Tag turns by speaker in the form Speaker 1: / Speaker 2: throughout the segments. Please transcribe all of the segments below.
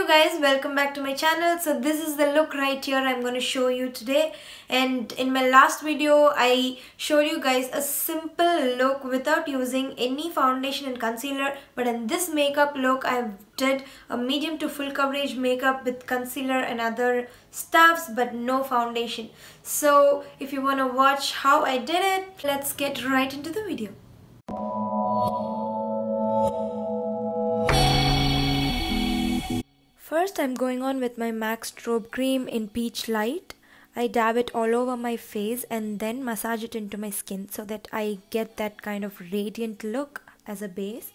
Speaker 1: guys, welcome back to my channel. So this is the look right here I'm going to show you today, and in my last video I showed you guys a simple look without using any foundation and concealer, but in this makeup look I did a medium to full coverage makeup with concealer and other stuffs but no foundation. So if you want to watch how I did it, let's get right into the video. First, I'm going on with my MAC Strobe cream in Peach Light. I dab it all over my face and then massage it into my skin so that I get that kind of radiant look as a base.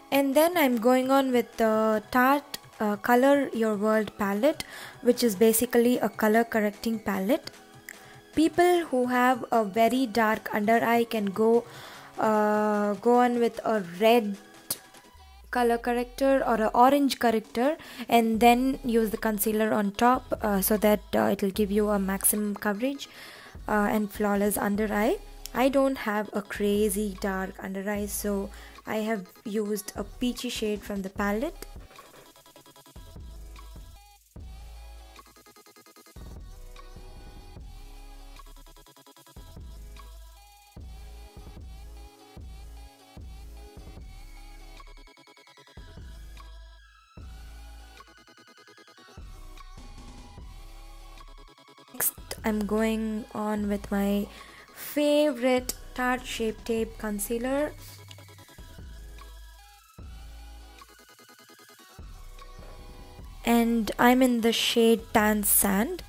Speaker 1: And then I'm going on with the Tarte Color Your World palette, which is basically a color correcting palette. People who have a very dark under eye can go on with a red color corrector or an orange corrector and then use the concealer on top so that it will give you a maximum coverage and flawless under eye. I don't have a crazy dark under eye, so I have used a peachy shade from the palette. Next, I'm going on with my favorite Tarte Shape Tape concealer. And I'm in the shade Tan Sand.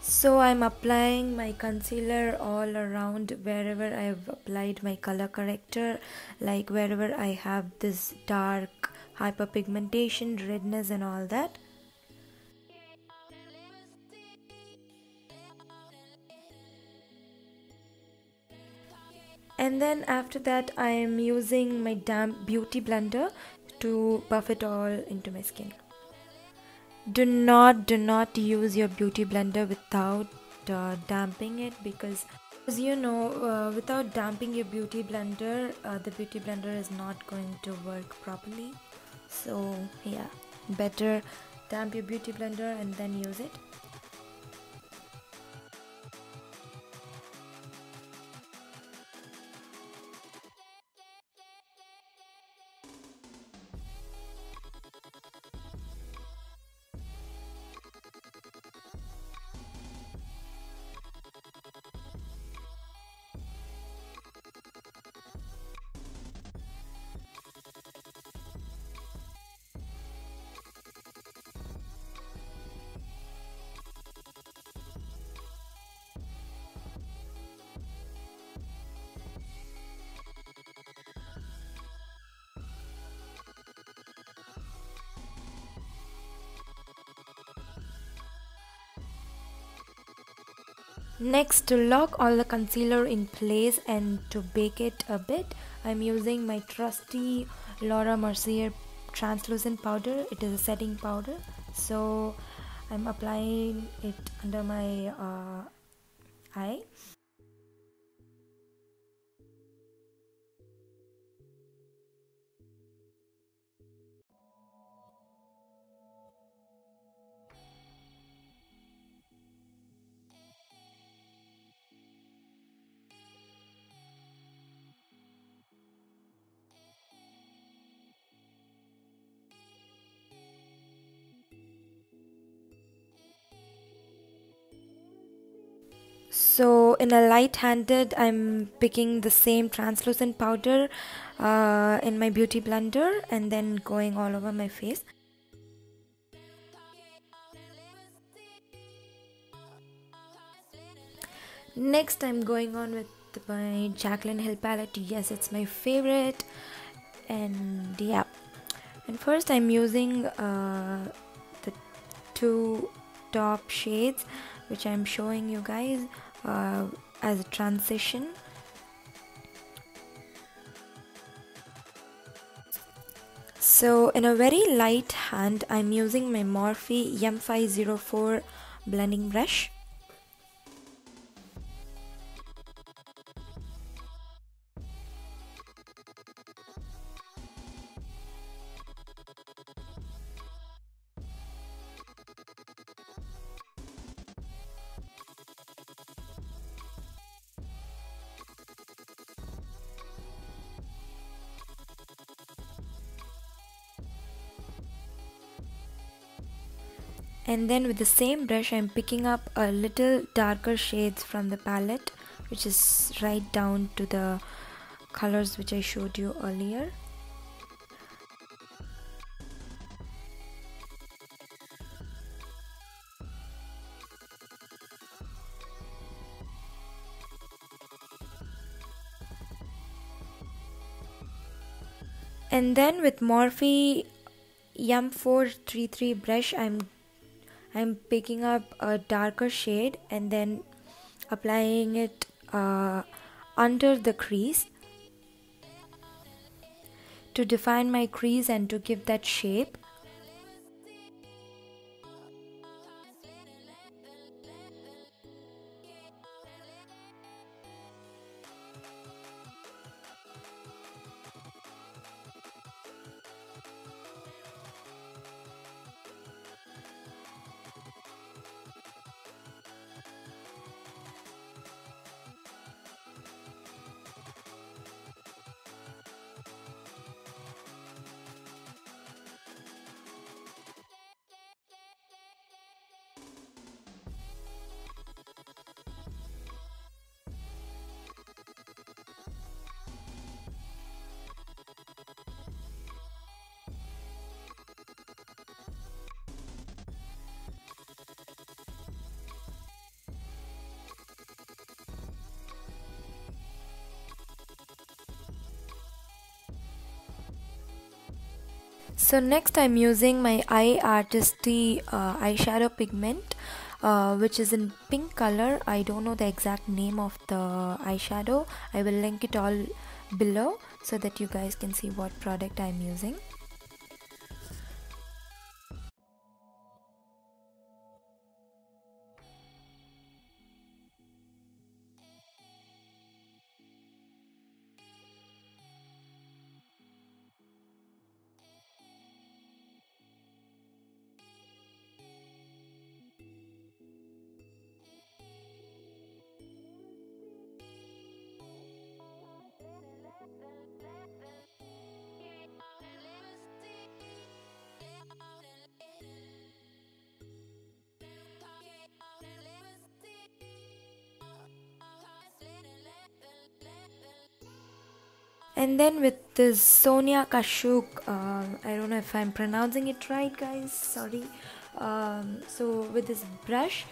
Speaker 1: So I'm applying my concealer all around wherever I've applied my color corrector, like wherever I have this dark hyperpigmentation, redness and all that. And then after that I am using my damp beauty blender to buff it all into my skin. Do not use your beauty blender without damping it, because as you know, without damping your beauty blender, the beauty blender is not going to work properly. So yeah, better damp your beauty blender and then use it. Next, to lock all the concealer in place and to bake it a bit, I'm using my trusty Laura Mercier translucent powder. It is a setting powder, so I'm applying it under my eye. So in a light-handed, I'm picking the same translucent powder in my beauty blender and then going all over my face. Next, I'm going on with my Jaclyn Hill palette. Yes, it's my favorite. And yeah, and first I'm using the two top shades which I'm showing you guys as a transition. So in a very light hand, I'm using my Morphe M504 blending brush. And then with the same brush, I'm picking up a little darker shades from the palette, which is right down to the colors which I showed you earlier. And then with Morphe M433 brush, I'm picking up a darker shade and then applying it under the crease to define my crease and to give that shape. So next I'm using my artiste eyeshadow pigment, which is in pink color. I don't know the exact name of the eyeshadow. I will link it all below so that you guys can see what product I'm using. And then with this Sonia Kashuk, I don't know if I'm pronouncing it right, guys, sorry. So with this brush,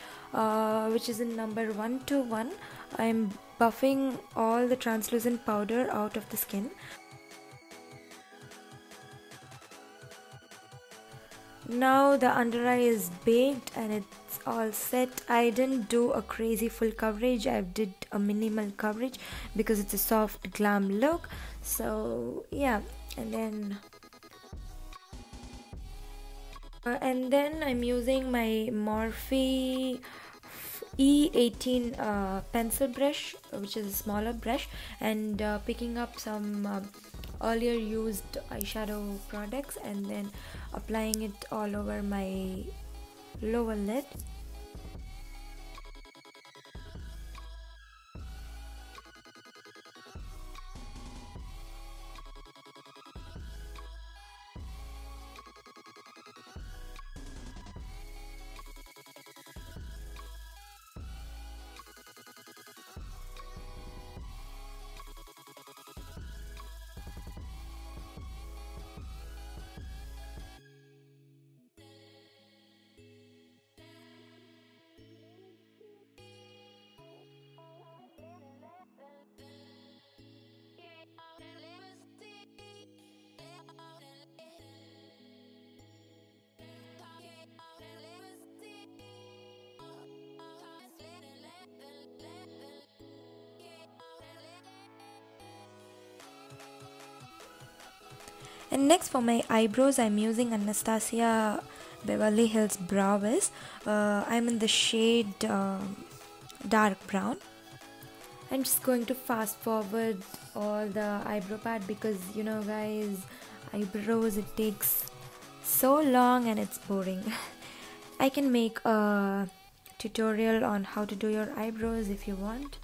Speaker 1: which is in number 121, I'm buffing all the translucent powder out of the skin. Now the under eye is baked and it's all set. I didn't do a crazy full coverage, I did a minimal coverage because it's a soft glam look. So yeah, and then I'm using my Morphe E18 pencil brush, which is a smaller brush, and picking up some earlier used eyeshadow products and then applying it all over my lower lid. And next for my eyebrows, I'm using Anastasia Beverly Hills Brow Wiz. I'm in the shade dark brown. I'm just going to fast forward all the eyebrow part because you know guys, eyebrows it takes so long and it's boring. I can make a tutorial on how to do your eyebrows if you want.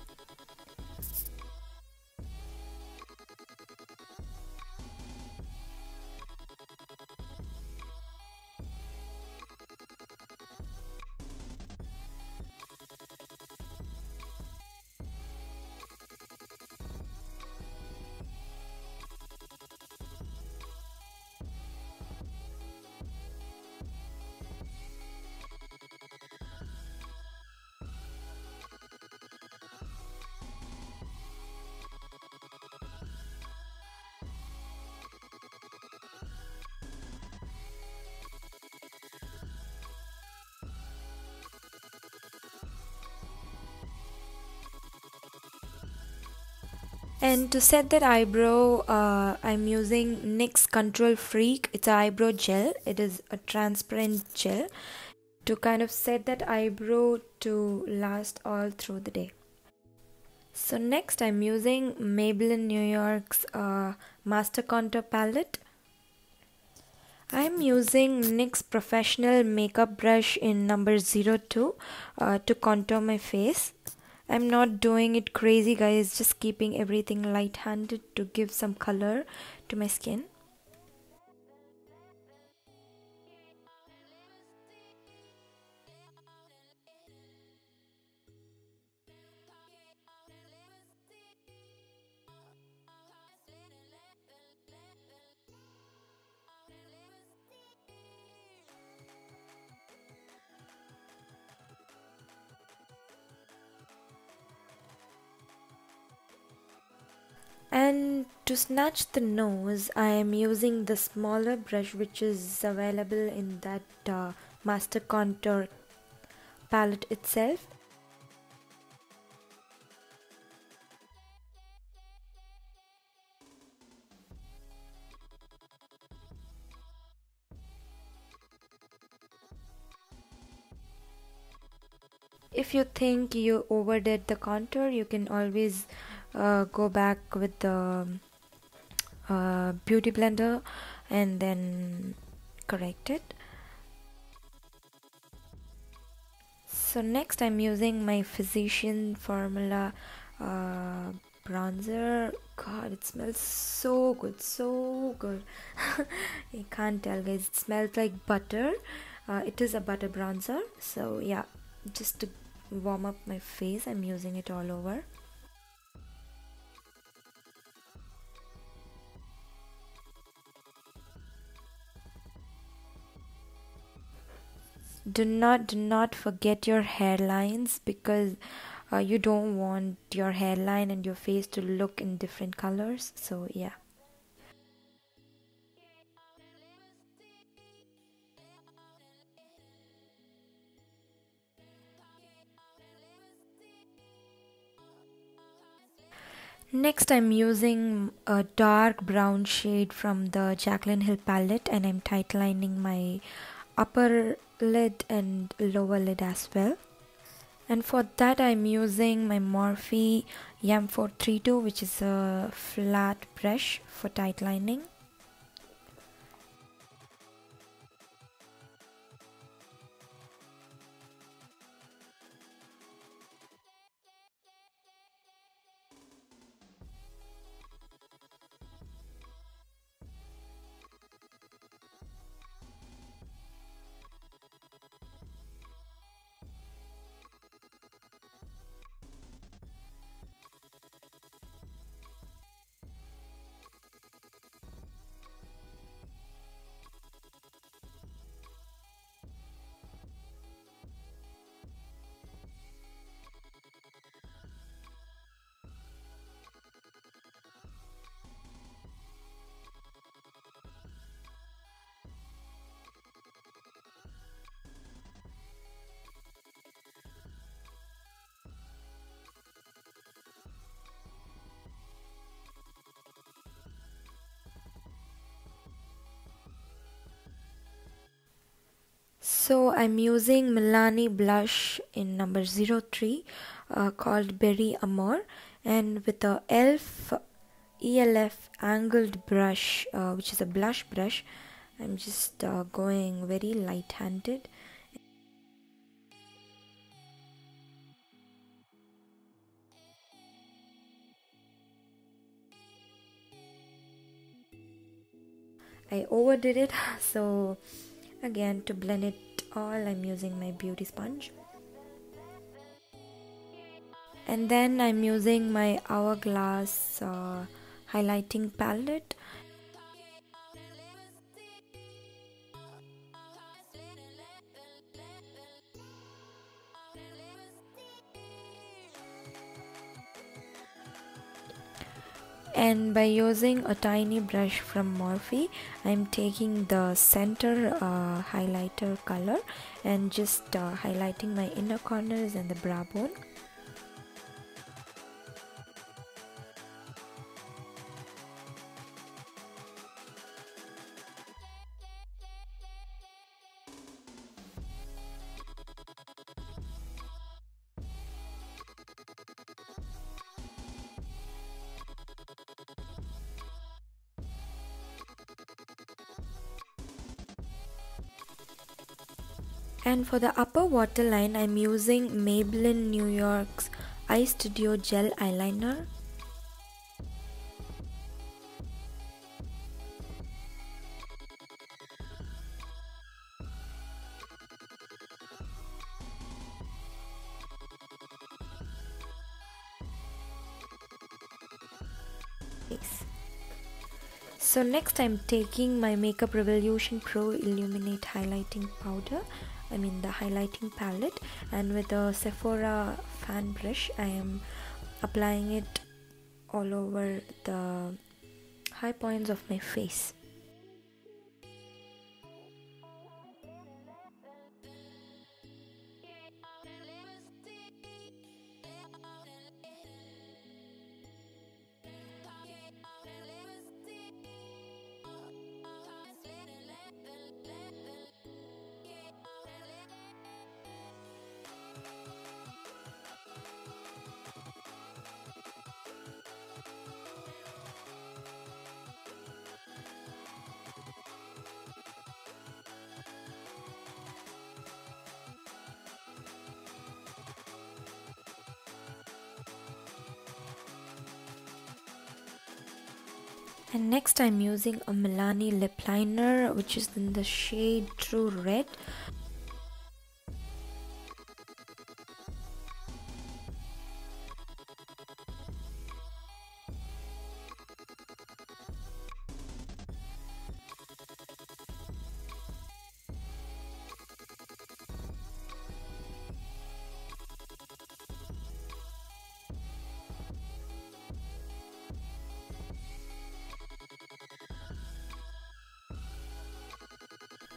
Speaker 1: And to set that eyebrow, I'm using NYX Control Freak. It's an eyebrow gel. It is a transparent gel to kind of set that eyebrow to last all through the day. So next I'm using Maybelline New York's Master Contour Palette. I'm using NYX Professional Makeup Brush in number 02 to contour my face. I'm not doing it crazy guys, just keeping everything light-handed to give some color to my skin. And to snatch the nose, I am using the smaller brush which is available in that Master Contour palette itself. If you think you overdid the contour, you can always go back with the beauty blender and then correct it. So next I'm using my Physician Formula bronzer. God, it smells so good, so good. I can't tell guys, it smells like butter. It is a butter bronzer, so yeah, just to warm up my face I'm using it all over. Do not forget your hairlines because you don't want your hairline and your face to look in different colors, so yeah. Next I'm using a dark brown shade from the Jaclyn Hill palette and I'm tightlining my upper lid and lower lid as well. And for that I'm using my Morphe M432, which is a flat brush for tightlining. So I'm using Milani blush in number 03 called Berry Amore, and with a ELF angled brush, which is a blush brush, I'm just going very light-handed. I overdid it, so again, to blend it all, I'm using my beauty sponge. And then I'm using my Hourglass highlighting palette. And by using a tiny brush from Morphe, I'm taking the center highlighter color and just highlighting my inner corners and the brow bone. And for the upper waterline, I'm using Maybelline New York's Eye Studio Gel Eyeliner. So next I'm taking my Makeup Revolution Pro Illuminate Highlighting Powder, the highlighting palette, and with a Sephora fan brush I am applying it all over the high points of my face. And next I'm using a Milani lip liner, which is in the shade True Red.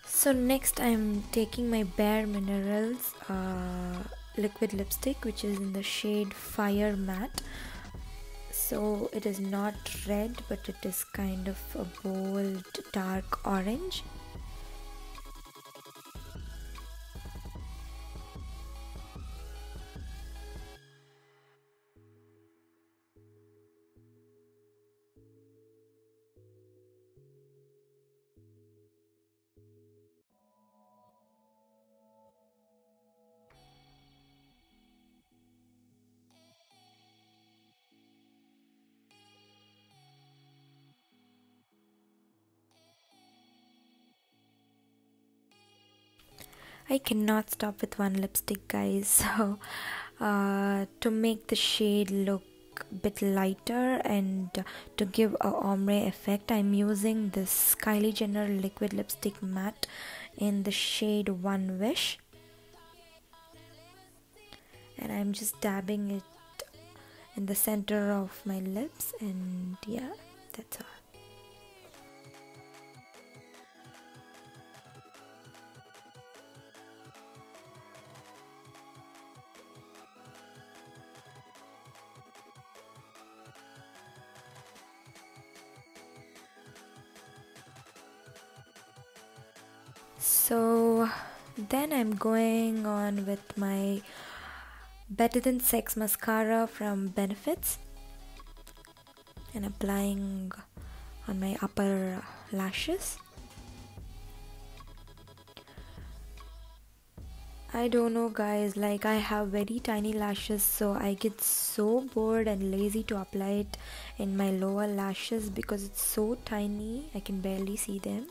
Speaker 1: So next I'm taking my Bare Minerals liquid lipstick, which is in the shade Fire Matte. So it is not red, but it is kind of a bold dark orange. I cannot stop with one lipstick, guys. So to make the shade look a bit lighter and to give a ombre effect, I'm using this Kylie Jenner liquid lipstick matte in the shade One Wish, and I'm just dabbing it in the center of my lips, and yeah, that's all. So Then I'm going on with my Better Than Sex mascara from Benefits and applying on my upper lashes. I don't know guys, like I have very tiny lashes, so I get so bored and lazy to apply it in my lower lashes because it's so tiny, I can barely see them.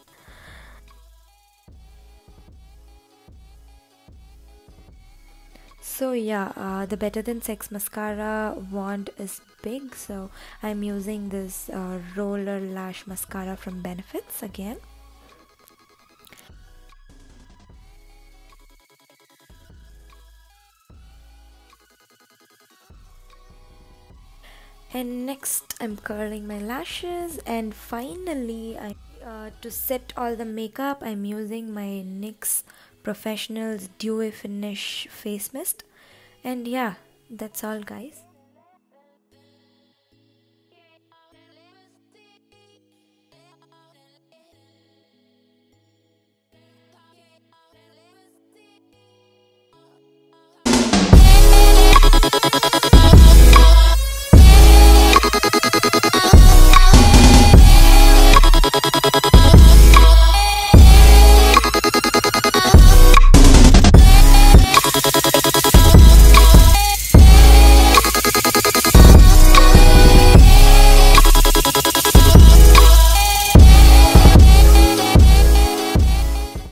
Speaker 1: So yeah, the Better Than Sex mascara wand is big, so I'm using this roller lash mascara from Benefits again. And next I'm curling my lashes, and finally to set all the makeup I'm using my NYX Professionals Dewy Finish face mist. And yeah, that's all guys.